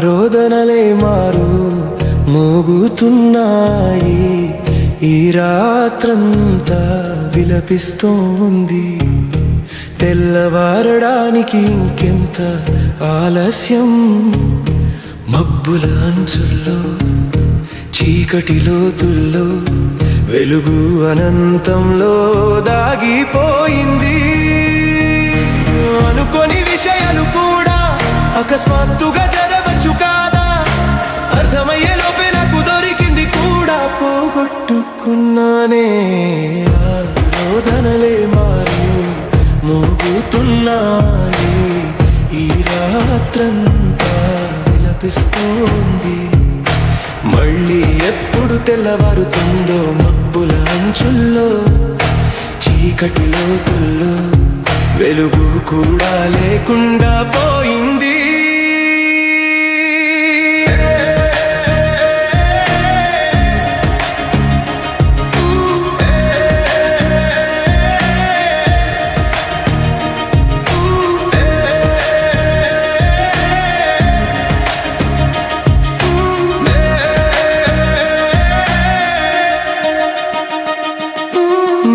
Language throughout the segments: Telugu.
రోదనలే మారు మోగుతున్నాయి, ఈ రాత్రంతా విలపిస్తోంది. తెల్లవారడానికి ఇంకెంత ఆలస్యం? మబ్బుల అంచుల్లో చీకటి లోతుల్లో వెలుగు అనంతంలో దాగిపోయింది. అనుకోని విషయాలు కూడా అకస్మాత్తుగా జరగవచ్చు కాదా? అర్థమయ్యేలోపే నాకు దొరికింది కూడా, పోగొట్టుకున్నానే. ఆలోచనలే మారు మోగుతున్నాయి, ఈ రాత్రంతా విలపిస్తోంది. మళ్ళీ ఎప్పుడు తెల్లవారుతుందో మబ్బుల అంచుల్లో చీకటి లోతుల్లో వెలుగు కూడా లేకుండా పోయింది.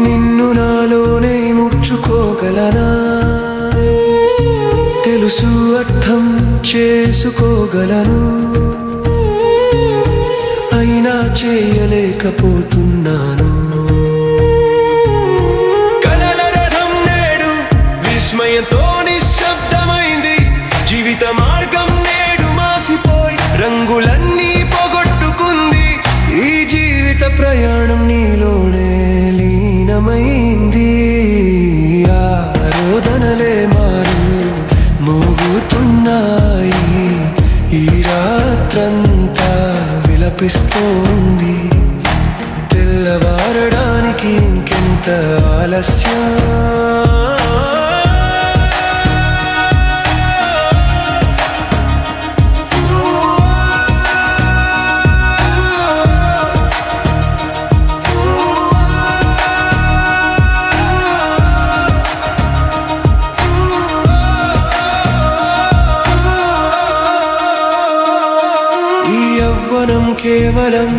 నిన్ను నాలోనే ముచ్చుకోగలనా? తెలుసు అర్థం చేసుకోగలను, అయినా చేయలేకపోతున్నాను. కలల రథం నేడు విస్మయంతో నిశ్శబ్దమైంది. జీవిత మార్గం నేడు మాసిపోయి రంగులన్నీ పోగొట్టుకుంది. ఈ జీవిత ప్రయాణం నీలోనే లీనమైంది. ఆరోదనలే మారు మోగుతున్నాయి, ఈ రాత్రంతా విలపిస్తోంది. తెల్లవారడానికి ఇంకెంత ఆలస్యం? యవ్వనం కేవలం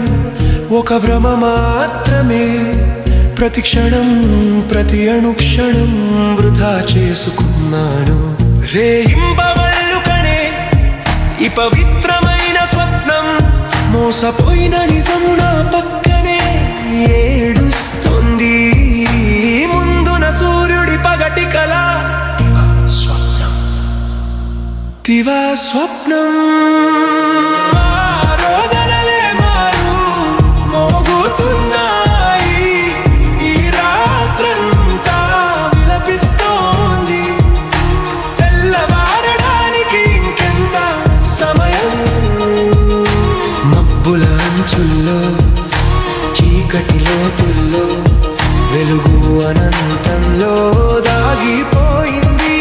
ఒక భ్రమ మాత్రమే. ప్రతి క్షణం ప్రతి అణుక్షణం వృధా చేసుకున్నాను. రేయింబవళ్ళు కనే ఈ పవిత్రమైన స్వప్నం మోసపోయిన నిజం నా పక్కనే ఏడుస్తుంది. ముందున సూర్యుడి పగటి కళ దివా స్వప్నం. అంచుల్లో చీకటి లోతుల్లో వెలుగు అనంతంలో దాగిపోయింది.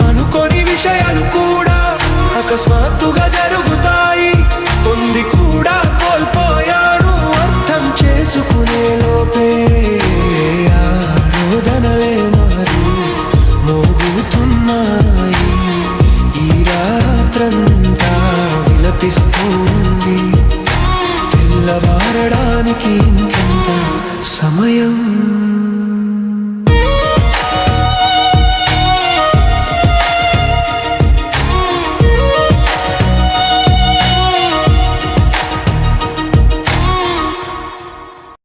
అనుకోని విషయాలు కూడా అకస్మాత్తుగా జరుగు